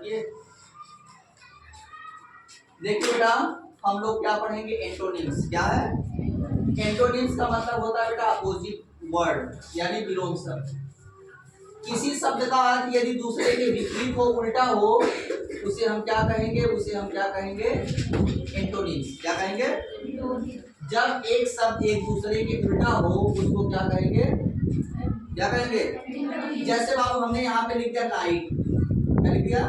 किए। देखिए बेटा, हम लोग क्या पढ़ेंगे, एंटोनिम्स। क्या है? एंटोनिम्स का मतलब होता है बेटा अपोजिट वर्ड, यानी विलोम शब्द। किसी शब्द का अर्थ यदि दूसरे के विपरीत हो, उल्टा हो, उसे हम क्या कहेंगे? उसे हम क्या कहेंगे? एंटोनिम्स। क्या कहेंगे? जब एक शब्द एक दूसरे के उल्टा हो, उसको क्या कहेंगे? क्या कहेंगे? जैसे बाबू हमने यहाँ पे लिख दिया नाइट। क्या लिख दिया?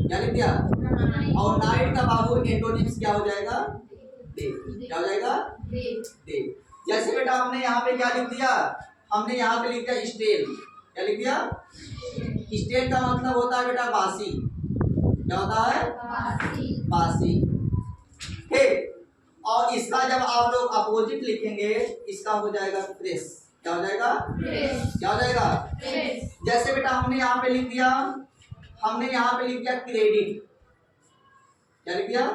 क्या लिख दिया? और नाइट का बाबू एंटोनिम्स क्या हो जाएगा? डे। क्या हो जाएगा? डे। जैसे बेटा हमने यहाँ पे क्या लिख दिया? हमने यहाँ पे लिख दिया स्टेल। क्या लिख दिया? स्टेल का मतलब होता है बेटा बासी। क्या होता है? बासी। ठीक। और इसका जब आप लोग अपोजिट लिखेंगे, इसका हो जाएगा फ्रेश। क्या हो जाएगा? क्या हो जाएगा? जैसे बेटा हमने यहाँ पे लिख दिया, हमने यहाँ पे लिख दिया क्रेडिट। क्या लिख दिया?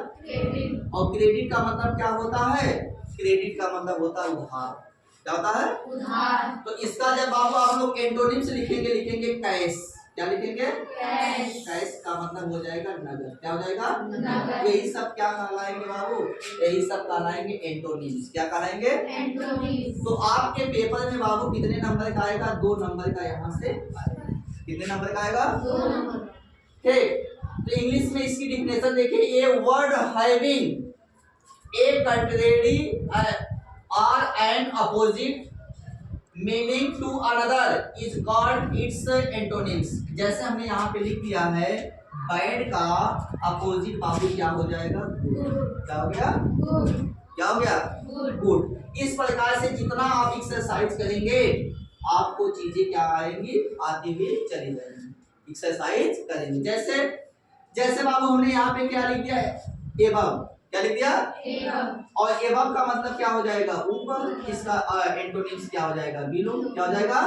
और क्रेडिट का मतलब क्या होता है? क्रेडिट का मतलब होता है उधार। क्या होता है? उधार। तो इसका जब बाबू आप लोग एंटोनिम्स लिखेंगे, लिखेंगे कैश। क्या लिखेंगे? कैश का मतलब हो जाएगा नगद। क्या हो जाएगा? नगद। यही सब क्या कहलाएंगे बाबू? यही सब कहलाएंगे एंटोनिम्स। क्या कहलाएंगे? एंटोनिम्स। तो आपके पेपर में बाबू कितने नंबर का आएगा? 2 नंबर का यहाँ से आएगा। कितने नंबर का आएगा? 2 नंबर। ठीक। तो इंग्लिश में इसकी डिफिनेशन देखिए, a word having a contrary और an opposite meaning to another is called it's antonyms. जैसे हमने यहाँ पे लिख दिया है, बैड का अपोजिट बाबू क्या हो जाएगा? क्या हो गया? क्या हो गया? गुड। इस प्रकार से जितना आप एक्सरसाइज करेंगे, आपको चीजें क्या आएंगी? आती हुई चली जाएंगी। एक्सरसाइज करेंगे। जैसे बाबू हमने यहाँ पे क्या लिख दिया है? एवं। क्या लिख दिया? और एवं का मतलब क्या हो जाएगा? ऊपर। इसका एंटोनिम्स क्या हो जाएगा? बिलो। क्या हो जाएगा?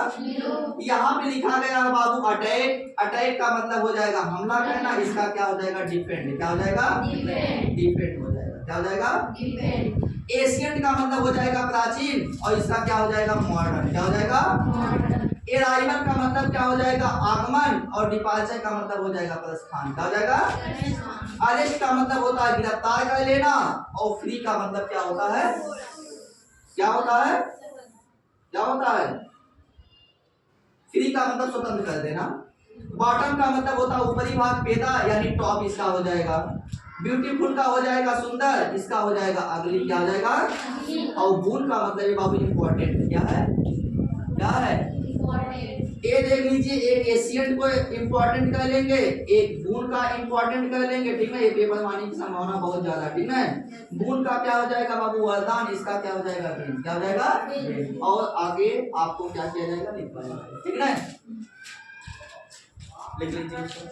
यहाँ पे लिखा गया है बाबू अटैक। अटैक का मतलब हो जाएगा हमला करना। इसका क्या हो जाएगा? डिफेंड। क्या हो जाएगा? डिफेंड हो जाएगा। क्या हो जाएगा? एशियंट का मतलब हो जाएगा प्राचीन, और इसका क्या हो जाएगा? मॉडर्न। क्या हो जाएगा? अराइवल का मतलब क्या हो जाएगा? आगमन, और डिपार्चर का मतलब हो जाएगा प्रस्थान। क्या हो जाएगा? अरेस्ट का मतलब होता है गिरफ्तार कर लेना, और फ्री का मतलब क्या होता है? क्या होता है? क्या होता है? फ्री का मतलब स्वतंत्र कर देना। बॉटम का मतलब होता है ऊपरी भाग, पेदा यानी टॉप, इसका हो जाएगा। ब्यूटीफुल का हो जाएगा सुंदर, इसका हो जाएगा अगली। क्या हो जाएगा? और बून का मतलब ये बाबू इंपॉर्टेंट। क्या है? क्या है? ये देख लीजिए, एक एशियंट को इंपॉर्टेंट कर लेंगे, एक बून का इंपॉर्टेंट कर लेंगे। ठीक है, ये पेपर मारने की संभावना बहुत ज्यादा। ठीक है, बून का क्या हो जाएगा बाबू? वरदान। इसका क्या हो जाएगा? क्या हो जाएगा? और आगे आपको क्या किया जाएगा? लिखवाया जाएगा। ठीक है, लिख लीजिए।